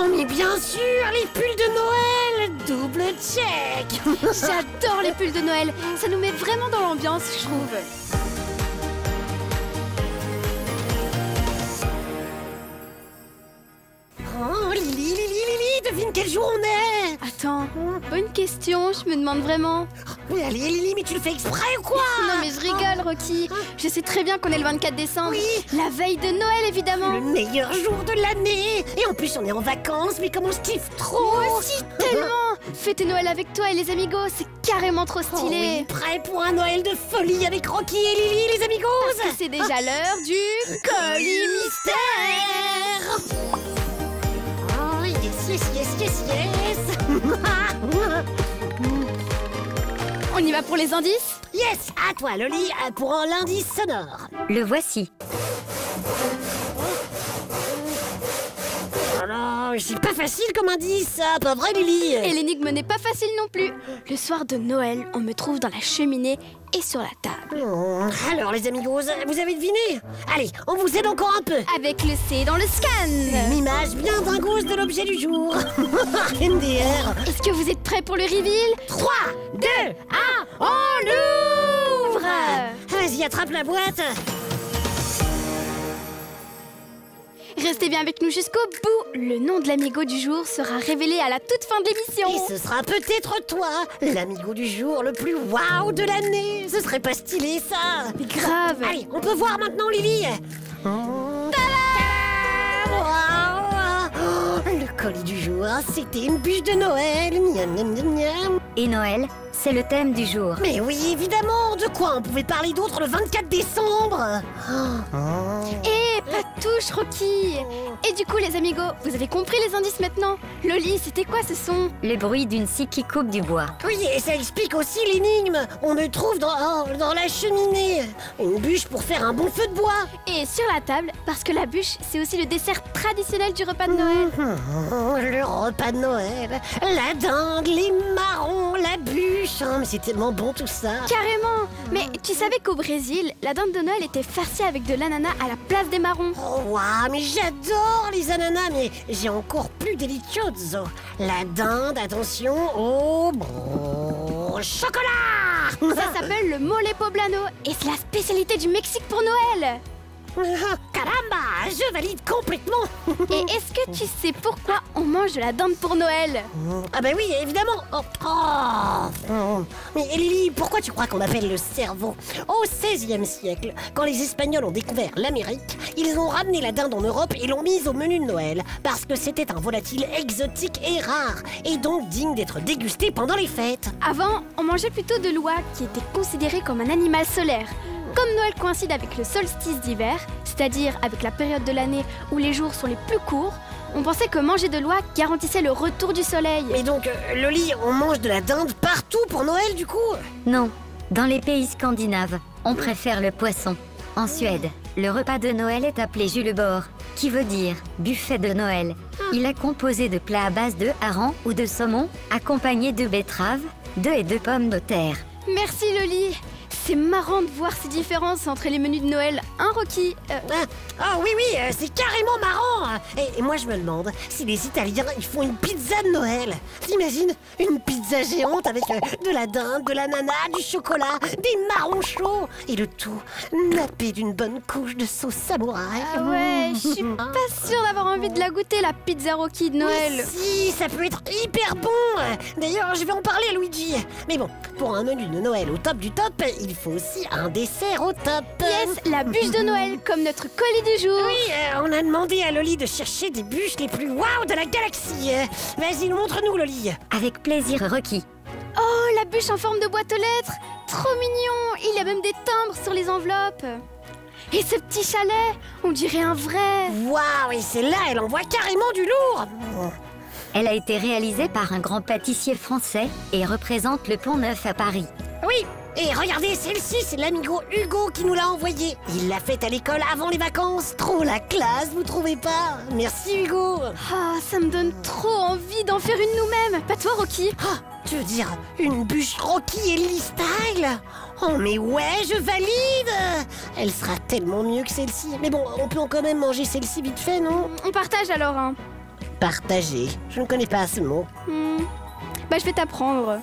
Oh mais bien sûr, les pulls de Noël. Double check. J'adore les pulls de Noël. Ça nous met vraiment dans l'ambiance, je trouve. Oh Lily, devine quel jour on est. Attends, bonne question, je me demande vraiment. Mais allez Lily, mais tu le fais exprès ou quoi? Non mais je rigole, Rocky. Je sais très bien qu'on est le 24 décembre. Oui. La veille de Noël, évidemment. Le meilleur jour de l'année. Et en plus on est en vacances, mais comment je kiffe trop. Moi aussi, tellement. Fêter Noël avec toi et les amigos, c'est carrément trop Oh stylé. oui, prêt pour un Noël de folie avec Rocky et Lily, les amigos. Parce que c'est déjà l'heure du colis mystère. Oh yes. On y va pour les indices? Yes, à toi Loli, pour un l'indice sonore. Le voici. Oh non, c'est pas facile comme indice, ça, pas vrai Lily? Et l'énigme n'est pas facile non plus. Le soir de Noël, on me trouve dans la cheminée et sur la table. Alors les amigos, vous avez deviné? Allez, on vous aide encore un peu. Avec le C dans le scan. Une image bien dingose de l'objet du jour. MDR. Est-ce que vous êtes prêts pour le reveal? 3, 2, 1, on l'ouvre. Vas-y, attrape la boîte. Restez bien avec nous jusqu'au bout. Le nom de l'amigo du jour sera révélé à la toute fin de l'émission. Et ce sera peut-être toi, l'amigo du jour le plus waouh de l'année. Ce serait pas stylé ça? Mais grave. Allez, on peut voir maintenant Lily. Le colis du jour, c'était une bûche de Noël. Miam, miam, miam, miam. Et Noël, c'est le thème du jour. Mais oui, évidemment. De quoi on pouvait parler d'autre le 24 décembre? Et pas de touche, Rocky. Et du coup, les amigos, vous avez compris les indices maintenant? Loli, c'était quoi ce son? Le bruit d'une scie qui coupe du bois. Oui, et ça explique aussi l'énigme. On me trouve dans la cheminée. Une bûche pour faire un bon feu de bois. Et sur la table, parce que la bûche, c'est aussi le dessert traditionnel du repas de Noël. Le repas de Noël, la dinde, les marrons, la bûche. Mais c'est tellement bon tout ça. Carrément. Mais tu savais qu'au Brésil, la dinde de Noël était farcie avec de l'ananas à la place des marrons. Oh waouh, mais j'adore les ananas, mais j'ai encore plus delicioso. La dinde, attention au chocolat. Ça s'appelle le mole poblano et c'est la spécialité du Mexique pour Noël. Caramba, je valide complètement. Et est-ce que tu sais pourquoi on mange de la dinde pour Noël? Ah bah oui, évidemment. Mais Lily, pourquoi tu crois qu'on appelle le cerveau? Au XVIe siècle, quand les Espagnols ont découvert l'Amérique, ils ont ramené la dinde en Europe et l'ont mise au menu de Noël, parce que c'était un volatile exotique et rare, et donc digne d'être dégusté pendant les fêtes. Avant, on mangeait plutôt de l'oie qui était considéré comme un animal solaire. Comme Noël coïncide avec le solstice d'hiver, c'est-à-dire avec la période de l'année où les jours sont les plus courts, on pensait que manger de l'oie garantissait le retour du soleil. Mais donc, Loli, on mange de la dinde partout pour Noël du coup? Non, dans les pays scandinaves, on préfère le poisson. En Suède, le repas de Noël est appelé julebord, qui veut dire buffet de Noël. Il est composé de plats à base de hareng ou de saumon, accompagnés de betteraves, d'œufs et de pommes de terre. Merci Loli. C'est marrant de voir ces différences entre les menus de Noël, hein Rocky? Oui, c'est carrément marrant. Et moi je me demande si les Italiens ils font une pizza de Noël. T'imagines une pizza géante avec de la dinde, de l'ananas, du chocolat, des marrons chauds et le tout nappé d'une bonne couche de sauce samouraï. Ah ouais, je suis pas sûre d'avoir envie de la goûter la pizza Rocky de Noël. Mais si, ça peut être hyper bon. D'ailleurs, je vais en parler à Luigi. Mais bon, pour un menu de Noël au top du top, il faut aussi un dessert au top. Yes, la bûche de Noël, comme notre colis du jour. Oui, on a demandé à Loli de chercher des bûches les plus waouh de la galaxie. Vas-y, montre-nous, Loli. Avec plaisir, Rocky. Oh, la bûche en forme de boîte aux lettres. Trop mignon. Il y a même des timbres sur les enveloppes. Et ce petit chalet, on dirait un vrai. Waouh, et celle-là, elle envoie carrément du lourd. Elle a été réalisée par un grand pâtissier français et représente le Pont Neuf à Paris. Oui, et regardez, celle-ci, c'est l'amigo Hugo qui nous l'a envoyée. Il l'a faite à l'école avant les vacances. Trop la classe, vous trouvez pas? Merci Hugo. Ah, ça me donne trop envie d'en faire une nous-mêmes. Pas toi, Rocky? Ah, tu veux dire une bûche Rocky et Lily style? Oh mais ouais, je valide. Elle sera tellement mieux que celle-ci. Mais bon, on peut quand même manger celle-ci vite fait, non? On partage alors, hein. Partager. Je ne connais pas ce mot. Bah je vais t'apprendre.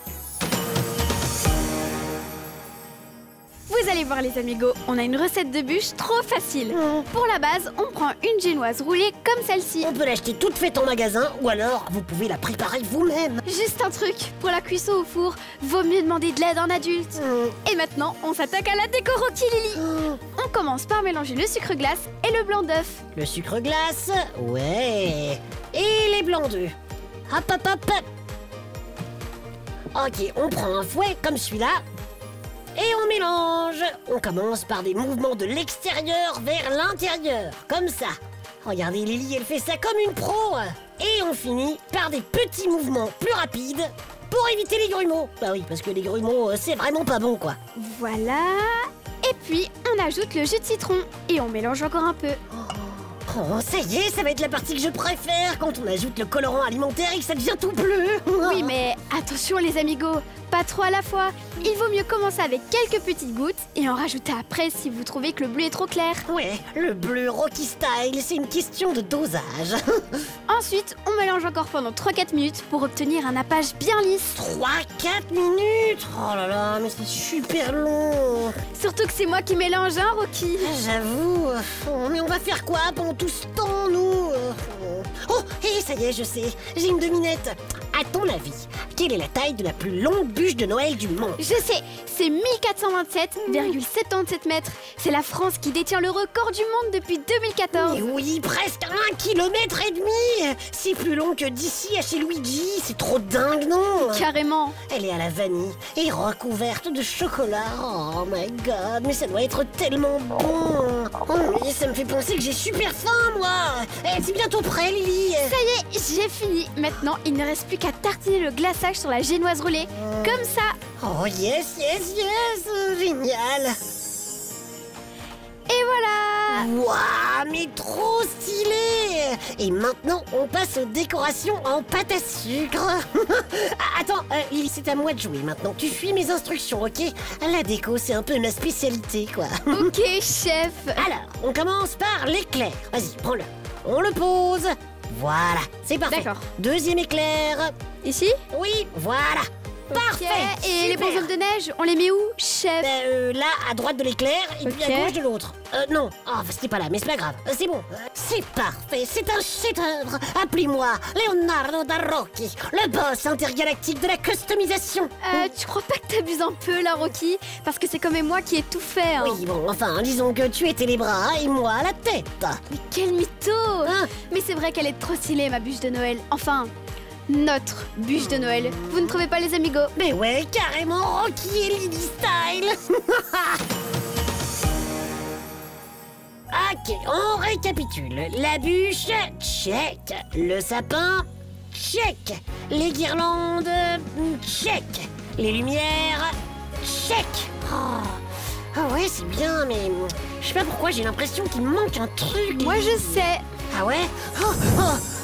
Vous allez voir les amigos, on a une recette de bûche trop facile. Pour la base, on prend une génoise roulée comme celle-ci. On peut l'acheter toute faite en magasin ou alors vous pouvez la préparer vous-même. Juste un truc, pour la cuisson au four, vaut mieux demander de l'aide à un adulte. Et maintenant, on s'attaque à la déco Rocky Lily. On commence par mélanger le sucre glace et le blanc d'œuf. Le sucre glace, ouais. Et les blancs d'œufs. Hop, hop, hop. Ok, on prend un fouet comme celui-là. Et on mélange. On commence par des mouvements de l'extérieur vers l'intérieur, comme ça. Regardez, Lily, elle fait ça comme une pro. Et on finit par des petits mouvements plus rapides pour éviter les grumeaux. Bah oui, parce que les grumeaux, c'est vraiment pas bon, quoi. Voilà. Et puis, on ajoute le jus de citron. Et on mélange encore un peu. Oh, ça y est, ça va être la partie que je préfère, quand on ajoute le colorant alimentaire et que ça devient tout bleu. Oui, mais attention les amigos, pas trop à la fois. Il vaut mieux commencer avec quelques petites gouttes et en rajouter après si vous trouvez que le bleu est trop clair. Ouais, le bleu Rocky Style, c'est une question de dosage. Ensuite, on mélange encore pendant 3-4 minutes pour obtenir un nappage bien lisse. 3-4 minutes. Oh là là, mais c'est super long. Surtout que c'est moi qui mélange, hein, Rocky. J'avoue. Mais on va faire quoi pendant tout ce temps, nous? Oh, et ça y est, je sais. J'ai une devinette. À ton avis, quelle est la taille de la plus longue bûche de Noël du monde? Je sais, c'est 1427,77 mètres. C'est la France qui détient le record du monde depuis 2014. Mais oui, presque 1,5 km. C'est plus long que d'ici à chez Luigi. C'est trop dingue, non? Carrément. Elle est à la vanille et recouverte de chocolat. Oh my god, mais ça doit être tellement bon. Oh, mais ça me fait penser que j'ai super faim, moi. C'est bientôt prêt, Lily. Ça y est, j'ai fini. Maintenant, il ne reste plus qu'à tartiner le glaçage sur la génoise roulée. Comme ça. Oh yes, yes, yes. Génial. Et voilà. Waouh, mais trop stylé. Et maintenant, on passe aux décorations en pâte à sucre. Attends, Lily, c'est à moi de jouer maintenant. Tu suis mes instructions, ok? La déco, c'est un peu ma spécialité, quoi. Ok, chef. Alors, on commence par l'éclair. Vas-y, prends-le. On le pose. Voilà, c'est parfait. D'accord. Deuxième éclair. Ici? Oui, voilà. Parfait. Ok. Et les super. bonshommes de neige, on les met où, chef? Là, à droite de l'éclair, et puis Ok. à gauche de l'autre. Non, c'était pas là, mais c'est pas grave. C'est bon. C'est parfait, c'est un chef-d'œuvre. Appelez-moi Leonardo da Rocchi, le boss intergalactique de la customisation. Tu crois pas que t'abuses un peu là, Rocky? Parce que c'est quand même moi qui ai tout fait, hein. Oui, bon, enfin, disons que tu étais les bras et moi la tête. Mais quel mytho! Hein? Mais c'est vrai qu'elle est trop stylée, ma bûche de Noël. Enfin, notre bûche de Noël. Vous ne trouvez pas, les amigos? Mais ouais, carrément Rocky et Lily style. Ok, on récapitule. La bûche, check. Le sapin, check. Les guirlandes, check. Les lumières, check. Oh, ah ouais, c'est bien, mais je sais pas pourquoi j'ai l'impression qu'il me manque un truc. Moi, je sais. Ah ouais?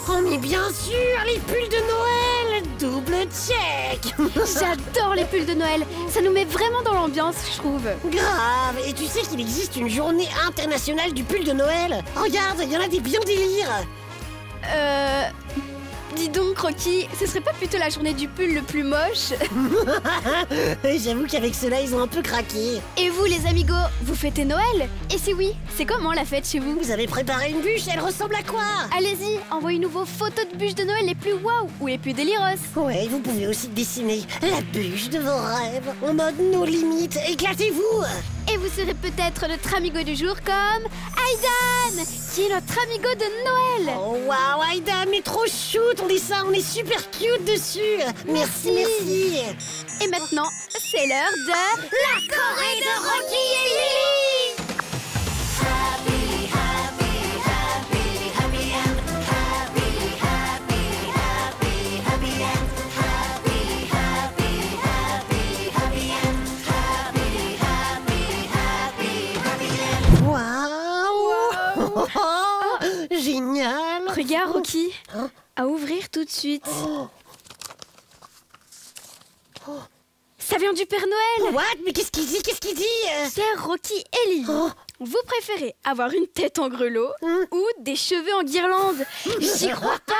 Oh, mais bien sûr, les pulls de Noël, double check. J'adore les pulls de Noël. Ça nous met vraiment dans l'ambiance, je trouve. Grave. Et tu sais qu'il existe une journée internationale du pull de Noël? Regarde, il y en a des bien délires. Dis donc, Rocky, ce serait pas plutôt la journée du pull le plus moche? J'avoue qu'avec cela, ils ont un peu craqué. Et vous, les amigos, vous fêtez Noël? Et si oui, c'est comment la fête chez vous? Vous avez préparé une bûche, elle ressemble à quoi? Allez-y, envoyez-nous vos photos de bûches de Noël les plus waouh ou les plus déliros. Ouais, vous pouvez aussi dessiner la bûche de vos rêves, en mode nos limites, éclatez-vous. Et vous serez peut-être notre amigo du jour comme Aidan, qui est notre amigo de Noël. Oh waouh, Aïda, mais trop shoot, on dit ça, on est super cute dessus. Merci, merci. Et maintenant, c'est l'heure de La Corée de Rocky et Lily. Waouh. Génial. Regarde, Rocky, Hein? à ouvrir tout de suite. Ça vient du Père Noël. What? Mais qu'est-ce qu'il dit? Cher Rocky et Lily, Vous préférez avoir une tête en grelot ou des cheveux en guirlande? J'y crois pas.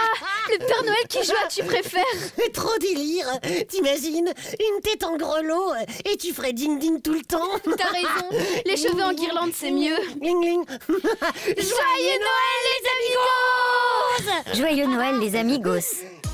Le Père Noël qui joue à Tu préfères. Trop délire. T'imagines, une tête en grelot et tu ferais ding-ding tout le temps. T'as raison, les cheveux en guirlande c'est mieux. Ling-ling. Joyeux Noël les amigos! Joyeux Noël les amigos!